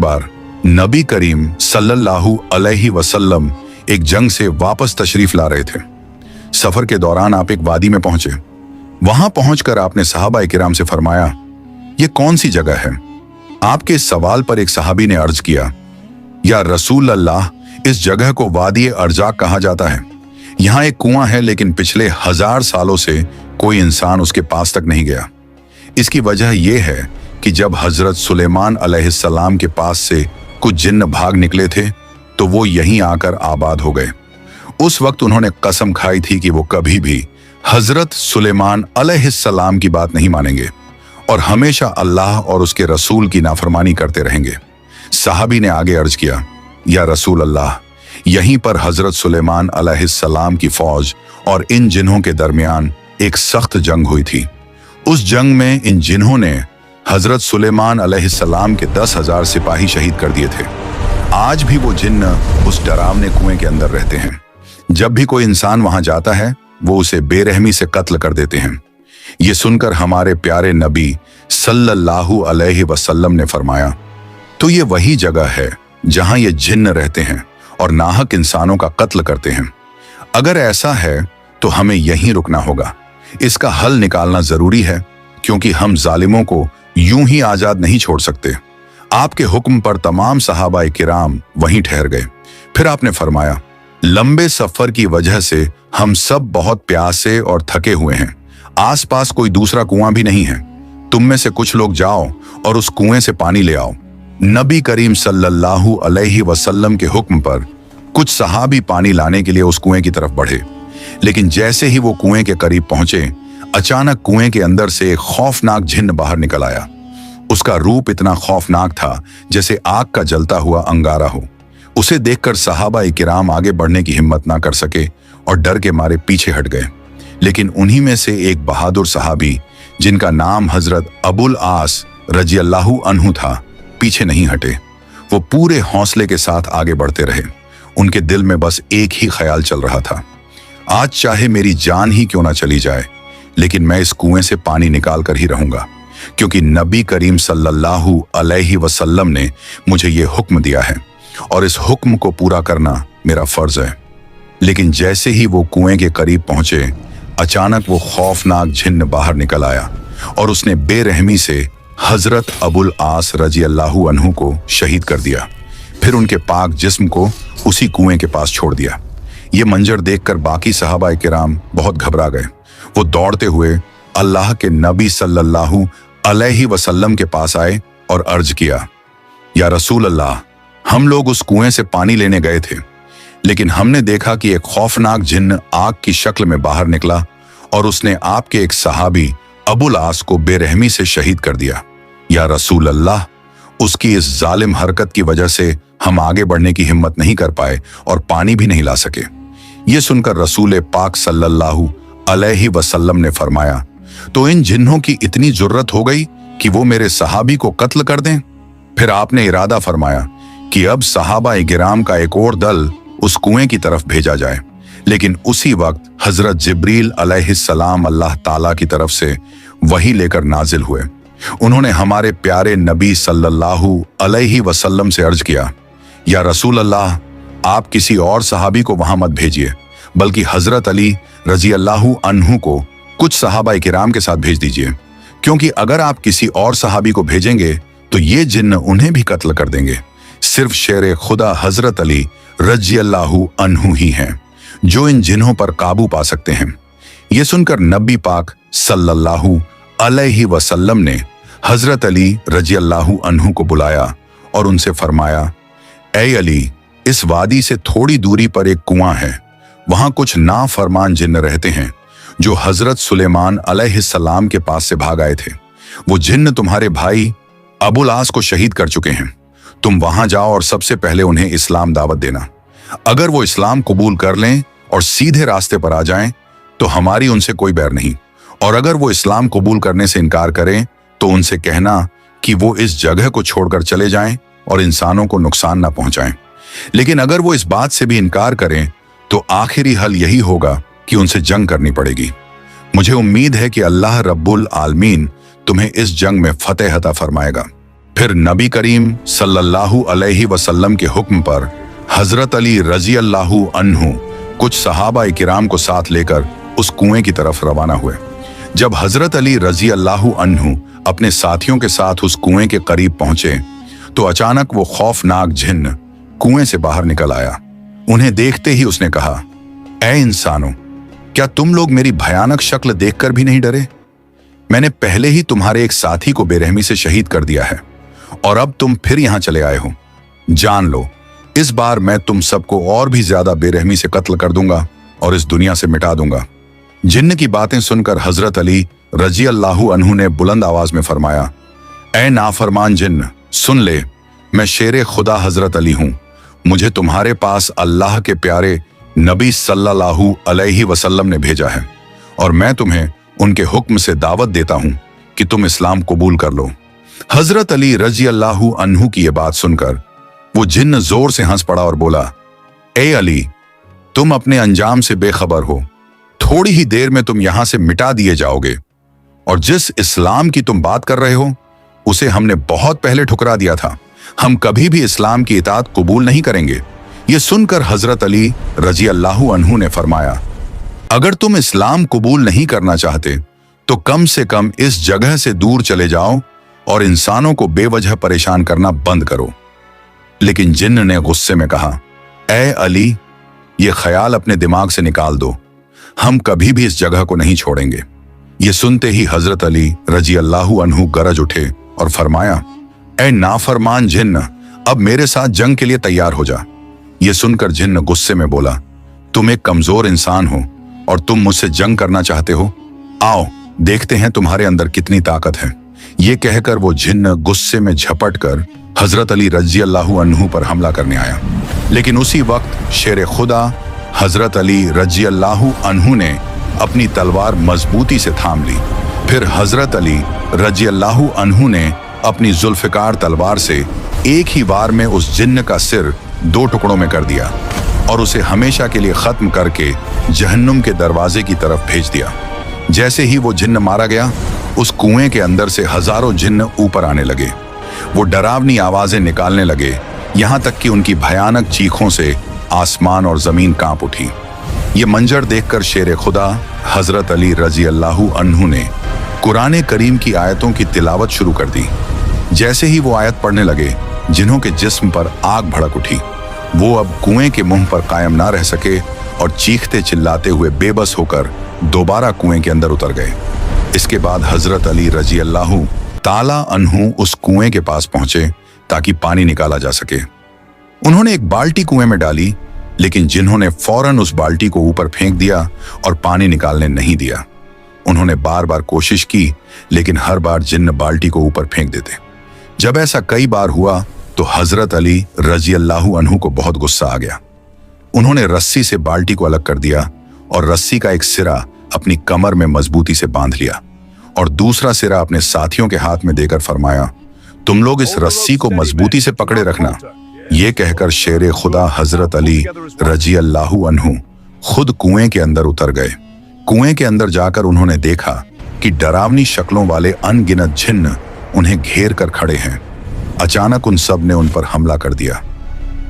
बार नबी करीम सल्लल्लाहु अलैहि वसल्लम एक जंग से वापस तशरीफ ला रहे थे। सफर के दौरान आप एक वादी में पहुंचे। वहां पहुंचकर आपने सहाबाए किराम से फरमाया, ये कौन सी जगह है? आपके इस सवाल पर एक सहाबी ने अर्ज किया, या रसूल अल्लाह, इस जगह को वादी अर्जाक कहा जाता है। यहाँ एक कुआं है, लेकिन पिछले 1000 सालों से कोई इंसान उसके पास तक नहीं गया। इसकी वजह यह है कि जब हजरत सुलेमान अलैहिस्सलाम के पास से कुछ जिन्न भाग निकले थे तो वो यहीं आकर आबाद हो गए। उस वक्त उन्होंने कसम खाई थी कि वो कभी भी हजरत सुलेमान अलैहिस्सलाम की बात नहीं मानेंगे और हमेशा अल्लाह और उसके रसूल की नाफरमानी करते रहेंगे। साहबी ने आगे अर्ज किया, या रसूल अल्लाह, यहीं पर हजरत सुलेमान अलैहिस्सलाम की फौज और इन जिन्हों के दरमियान एक सख्त जंग हुई थी। उस जंग में इन जिन्हों ने हजरत सुलेमान अलैहिस्सलाम के 10,000 सिपाही शहीद कर दिए थे। आज भी वो जिन्न उस डरावने कुएं के अंदर रहते हैं। जब भी कोई इंसान वहां जाता है वो उसे बेरहमी से कत्ल कर देते हैं। ये सुनकर हमारे प्यारे नबी सल्लल्लाहु अलैहि वसल्लम ने फरमाया, तो ये वही जगह है जहां ये जिन्न रहते हैं और नाहक इंसानों का कत्ल करते हैं। अगर ऐसा है तो हमें यहीं रुकना होगा। इसका हल निकालना जरूरी है, क्योंकि हम जालिमों को यूं ही आजाद नहीं छोड़ सकते। आपके हुक्म पर तमाम सहाबाए किराम वहीं ठहर गए। फिर आपने फरमाया, लंबे सफर की वजह से हम सब बहुत प्यासे और थके हुए हैं। आसपास कोई दूसरा कुआं भी नहीं है। तुम में से कुछ लोग जाओ और उस कुएं से पानी ले आओ। नबी करीम सल्लल्लाहु अलैहि वसल्लम के हुक्म पर कुछ सहाबी पानी लाने के लिए उस कुएं की तरफ बढ़े, लेकिन जैसे ही वो कुएं के करीब पहुंचे, अचानक कुएं के अंदर से एक खौफनाक जिन्न बाहर निकल आया। उसका रूप इतना खौफनाक था जैसे आग का जलता हुआ अंगारा हो। उसे देखकर सहाबाए किराम आगे बढ़ने की हिम्मत ना कर सके और डर के मारे पीछे हट गए। लेकिन उन्हीं में से एक बहादुर सहाबी, जिनका नाम हजरत अबुल आस रजियल्लाहु अन्हु था, पीछे नहीं हटे। वो पूरे हौसले के साथ आगे बढ़ते रहे। उनके दिल में बस एक ही ख्याल चल रहा था, आज चाहे मेरी जान ही क्यों ना चली जाए, लेकिन मैं इस कुएं से पानी निकाल कर ही रहूंगा, क्योंकि नबी करीम सल्लल्लाहु अलैहि वसल्लम ने मुझे ये हुक्म दिया है और इस हुक्म को पूरा करना मेरा फर्ज है। लेकिन जैसे ही वो कुएं के करीब पहुंचे, अचानक वो खौफनाक जिन्न बाहर निकल आया और उसने बेरहमी से हजरत अबुल आस रजियल्लाहु अन्हु को शहीद कर दिया। फिर उनके पाक जिस्म को उसी कुएं के पास छोड़ दिया। ये मंजर देखकर बाकी सहाबाए किराम बहुत घबरा गए। वो दौड़ते हुए अल्लाह के नबी सल्लल्लाहु अलैहि वसल्लम के पास आए और अर्ज किया, या रसूल अल्लाह, हम लोग उस कुएं से पानी लेने गए थे, लेकिन हमने देखा कि एक खौफनाक जिन्न आग की शक्ल में बाहर निकला और उसने आपके एक सहाबी अबुल आस को बेरहमी से शहीद कर दिया। या रसूल अल्लाह, उसकी इस जालिम हरकत की वजह से हम आगे बढ़ने की हिम्मत नहीं कर पाए और पानी भी नहीं ला सके। ये सुनकर रसूल पाक सल्लल्लाहु अलैहि वसल्लम ने फरमाया, तो इन जिन्हों की इतनी जुर्रत हो गई कि वो मेरे सहाबी को कत्ल कर दें? फिर आपने इरादा फरमाया कि अब सहाबाए गिराम का एक और दल उस कुएं की तरफ भेजा जाए। लेकिन उसी वक्त हजरत जिब्रील अलैहिस्सलाम अल्लाह ताला की तरफ से वही लेकर नाजिल हुए। उन्होंने हमारे प्यारे नबी सल्लल्लाहु अलैहि वसल्लम से अर्ज किया, या रसूल अल्लाह, आप किसी और सहाबी को वहां मत भेजिए, बल्कि हजरत अली रजियल्लाहु अन्हु को कुछ सहाबाए किराम के साथ भेज दीजिए, क्योंकि अगर आप किसी और सहाबी को भेजेंगे तो ये जिन्न उन्हें भी कत्ल कर देंगे। सिर्फ शेर खुदा हजरत अली रजियल्लाहु अन्हु ही हैं जो इन जिन्हों पर काबू पा सकते हैं। ये सुनकर नबी पाक सल्लल्लाहु अलैहि वसल्लम ने हजरत अली रजियल्लाहु अन्हु को बुलाया और उनसे फरमाया, ऐ अली, इस वादी से थोड़ी दूरी पर एक कुआं है। वहां कुछ नाफरमान जिन्न रहते हैं जो हजरत सुलेमान अलैहिस्सलाम के पास से भाग आए थे। वो जिन्न तुम्हारे भाई अबुल आस को शहीद कर चुके हैं। तुम वहां जाओ और सबसे पहले उन्हें इस्लाम दावत देना। अगर वो इस्लाम कबूल कर लें और सीधे रास्ते पर आ जाएं तो हमारी उनसे कोई बैर नहीं, और अगर वो इस्लाम कबूल करने से इनकार करें तो उनसे कहना कि वो इस जगह को छोड़कर चले जाएं और इंसानों को नुकसान ना पहुंचाएं। लेकिन अगर वो इस बात से भी इनकार करें तो आखिरी हल यही होगा कि उनसे जंग करनी पड़ेगी। मुझे उम्मीद है कि अल्लाह रब्बुल आलमीन तुम्हें इस जंग में फतेह अता फरमाएगा। फिर नबी करीम सल्लल्लाहु अलैहि वसल्लम के हुक्म पर हजरत अली रजी अल्लाहु अन्हु कुछ सहाबा किराम को साथ लेकर उस कुएं की तरफ रवाना हुए। जब हजरत अली रजी अल्लाहु अन्हु अपने साथियों के साथ उस कुएं के करीब पहुंचे तो अचानक वो खौफनाक जिन्न कुएं से बाहर निकल आया। उन्हें देखते ही उसने कहा, ऐ इंसानों, क्या तुम लोग मेरी भयानक शक्ल देखकर भी नहीं डरे? मैंने पहले ही तुम्हारे एक साथी को बेरहमी से शहीद कर दिया है और अब तुम फिर यहां चले आए हो। जान लो, इस बार मैं तुम सबको और भी ज्यादा बेरहमी से कत्ल कर दूंगा और इस दुनिया से मिटा दूंगा। जिन्न की बातें सुनकर हजरत अली रजी अल्लाहु अन्हु ने बुलंद आवाज में फरमाया, ऐ नाफरमान जिन्न, सुन ले, मैं शेर खुदा हजरत अली हूं। मुझे तुम्हारे पास अल्लाह के प्यारे नबी सल्लल्लाहु अलैहि वसल्लम ने भेजा है और मैं तुम्हें उनके हुक्म से दावत देता हूं कि तुम इस्लाम कबूल कर लो। हजरत अली रजी अल्लाहु अन्हु की यह बात सुनकर वो जिन्न जोर से हंस पड़ा और बोला, ए अली, तुम अपने अंजाम से बेखबर हो। थोड़ी ही देर में तुम यहां से मिटा दिए जाओगे और जिस इस्लाम की तुम बात कर रहे हो उसे हमने बहुत पहले ठुकरा दिया था। हम कभी भी इस्लाम की इताअत कबूल नहीं करेंगे। यह सुनकर हजरत अली रजी अल्लाहु अन्हु ने फरमाया, अगर तुम इस्लाम कबूल नहीं करना चाहते तो कम से कम इस जगह से दूर चले जाओ और इंसानों को बेवजह परेशान करना बंद करो। लेकिन जिन्न ने गुस्से में कहा, ऐ अली, ये ख्याल अपने दिमाग से निकाल दो, हम कभी भी इस जगह को नहीं छोड़ेंगे। ये सुनते ही हजरत अली रजी अल्लाहु अन्हु गरज उठे और फरमाया, ऐ नाफरमान जिन्न, अब मेरे साथ जंग के लिए तैयार हो जा। ये सुनकर जिन्न गुस्से में बोला, तुम एक कमजोर इंसान हो और तुम मुझसे जंग करना चाहते हो। आओ देखते हैं तुम्हारे अंदर कितनी ताकत है। ये कहकर वो जिन्न गुस्से में झपट कर हजरत अली रजी अल्लाहु अन्हु पर हमला करने आया। लेकिन उसी वक्त शेर खुदा हजरत अली रजी अल्लाहु अन्हु ने अपनी तलवार मजबूती से थाम ली। फिर हजरत अली रजी अल्लाहु अन्हु ने अपनी जुल्फिकार तलवार से एक ही वार में उस जिन्न का सिर 2 टुकड़ों में कर दिया और उसे हमेशा के लिए खत्म करके जहन्नुम के दरवाजे की तरफ भेज दिया। जैसे ही वो जिन्न मारा गया, उस कुएं के अंदर से हजारों जिन्न ऊपर आने लगे। वो डरावनी आवाजें निकालने लगे, यहां तक कि उनकी भयानक चीखों से आसमान और जमीन कांप उठी। ये मंजर देखकर शेर खुदा हजरत अली रजी अल्लाहु अन्हु ने कुरान करीम की आयतों की तिलावत शुरू कर दी। जैसे ही वो आयत पढ़ने लगे, जिन्हों के जिस्म पर आग भड़क उठी। वो अब कुएं के मुंह पर कायम ना रह सके और चीखते चिल्लाते हुए बेबस होकर दोबारा कुएं के अंदर उतर गए। इसके बाद हजरत अली रजी अल्लाहु ताला अन्हु उस कुएं के पास पहुंचे ताकि पानी निकाला जा सके। उन्होंने एक बाल्टी कुएं में डाली, लेकिन जिन्होंने फौरन उस बाल्टी को ऊपर फेंक दिया और पानी निकालने नहीं दिया। उन्होंने बार बार कोशिश की, लेकिन हर बार जिन्न बाल्टी को ऊपर फेंक देते। जब ऐसा कई बार हुआ तो हजरत अली रजी अल्लाहु अन्हु को बहुत गुस्सा आ गया। उन्होंने रस्सी से बाल्टी को अलग कर दिया और रस्सी का एक सिरा अपनी कमर में मजबूती से बांध लिया और दूसरा सिरा अपने साथियों के हाथ में देकर फरमाया, तुम लोग इस रस्सी को मजबूती से पकड़े रखना। ये कहकर शेर खुदा हजरत अली रजी अल्लाहु अन्हु खुद कुएं के अंदर उतर गए। कुएं के अंदर जाकर उन्होंने देखा कि डरावनी शक्लों वाले अनगिनत जिन्न उन्हें घेर कर खड़े हैं। अचानक उन सब ने उन पर हमला कर दिया,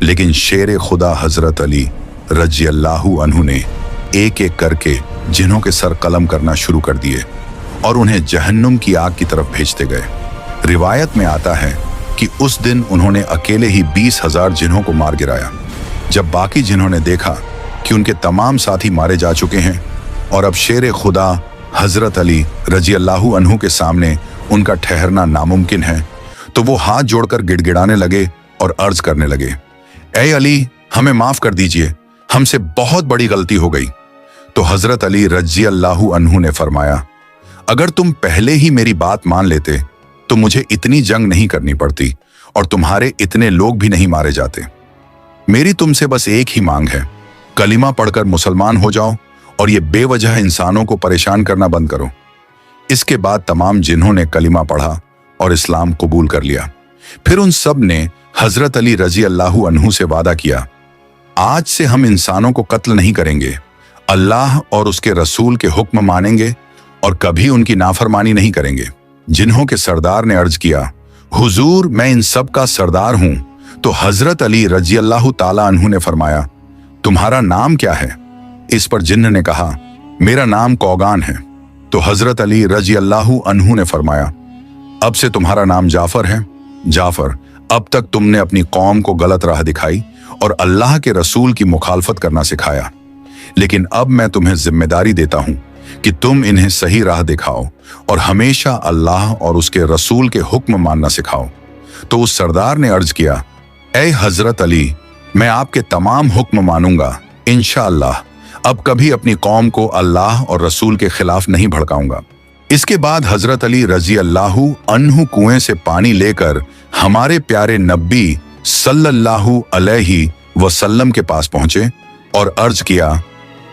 लेकिन शेर खुदा हजरत अली रजी अल्लाहु अन्हु ने एक एक करके जिन्हों के सर कलम करना शुरू कर दिए और उन्हें जहन्नुम की आग की तरफ भेजते गए। रिवायत में आता है कि उस दिन उन्होंने अकेले ही 20,000 जिन्हों को मार गिराया। जब बाकी जिन्हों ने देखा कि उनके तमाम साथी मारे जा चुके हैं और अब शेर खुदा हजरत अली रजी अल्लाहु अन्हु के सामने उनका ठहरना नामुमकिन है, तो वो हाथ जोड़कर गिड़गिड़ाने लगे और अर्ज करने लगे, ऐ अली, हमें माफ कर दीजिए, हमसे बहुत बड़ी गलती हो गई। तो हजरत अली रजी अल्लाहु अन्हु ने फरमाया, अगर तुम पहले ही मेरी बात मान लेते तो मुझे इतनी जंग नहीं करनी पड़ती और तुम्हारे इतने लोग भी नहीं मारे जाते। मेरी तुमसे बस एक ही मांग है, कलिमा पढ़कर मुसलमान हो जाओ और ये बेवजह इंसानों को परेशान करना बंद करो। इसके बाद तमाम जिन्हों ने कलिमा पढ़ा और इस्लाम कबूल कर लिया। फिर उन सब ने हजरत अली रजी अल्लाहु अन्हु से वादा किया, आज से हम इंसानों को कत्ल नहीं करेंगे, अल्लाह और उसके रसूल के हुक्म मानेंगे और कभी उनकी नाफरमानी नहीं करेंगे। जिन्हों के सरदार ने अर्ज किया, हुजूर, मैं इन सब का सरदार हूं। तो हजरत अली रजी अल्लाह ताला अन्हु ने फरमाया, तुम्हारा नाम क्या है? इस पर जिन्न ने कहा, मेरा नाम कौगान है। तो हजरत अली रजी अल्लाह अन्हु ने फरमाया, अब से तुम्हारा नाम जाफर है। जाफर, अब तक तुमने अपनी कौम को गलत राह दिखाई और अल्लाह के रसूल की मुखालफत करना सिखाया, लेकिन अब मैं तुम्हें जिम्मेदारी देता हूं कि तुम इन्हें सही राह दिखाओ और हमेशा अल्लाह और उसके रसूल के हुक्म मानना सिखाओ। तो उस सरदार ने अर्ज किया, ऐ हजरत अली, मैं आपके तमाम हुक्म मानूंगा इंशाअल्लाह। अब कभी अपनी कौम को अल्लाह और रसूल के खिलाफ नहीं भड़काऊंगा। इसके बाद हजरत अली रजी अल्लाहु अन्हु कुएं से पानी लेकर हमारे प्यारे नबी सल्लल्लाहु अलैहि वसल्लम के पास पहुंचे और अर्ज किया,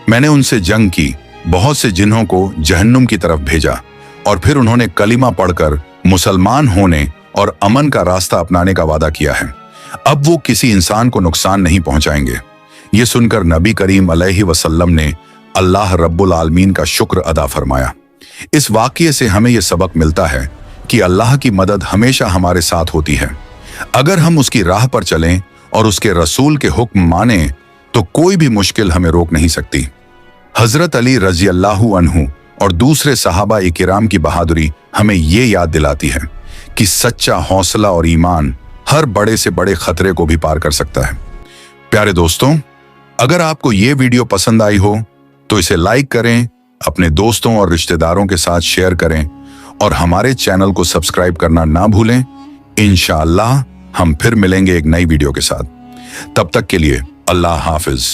मैंने उनसे जंग की, बहुत से जिन्हों को जहन्नुम की तरफ भेजा और फिर उन्होंने कलिमा पढ़कर मुसलमान होने और अमन का रास्ता अपनाने का वादा किया है। अब वो किसी इंसान को नुकसान नहीं पहुंचाएंगे। ये सुनकर नबी करीम अलैहि वसल्लम ने अल्लाह रब्बुल आलमीन का शुक्र अदा फरमाया। इस वाक़ये से हमें यह सबक मिलता है कि अल्लाह की मदद हमेशा हमारे साथ होती है। अगर हम उसकी राह पर चलें और उसके रसूल के हुक्म मानें तो कोई भी मुश्किल हमें रोक नहीं सकती। हजरत अली रजी अल्लाहु अन्हु और दूसरे सहाबा किराम की बहादुरी हमें ये याद दिलाती है कि सच्चा हौसला और ईमान हर बड़े से बड़े खतरे को भी पार कर सकता है। प्यारे दोस्तों, अगर आपको ये वीडियो पसंद आई हो तो इसे लाइक करें, अपने दोस्तों और रिश्तेदारों के साथ शेयर करें और हमारे चैनल को सब्सक्राइब करना ना भूलें। इंशाअल्लाह हम फिर मिलेंगे एक नई वीडियो के साथ। तब तक के लिए अल्लाह हाफिज।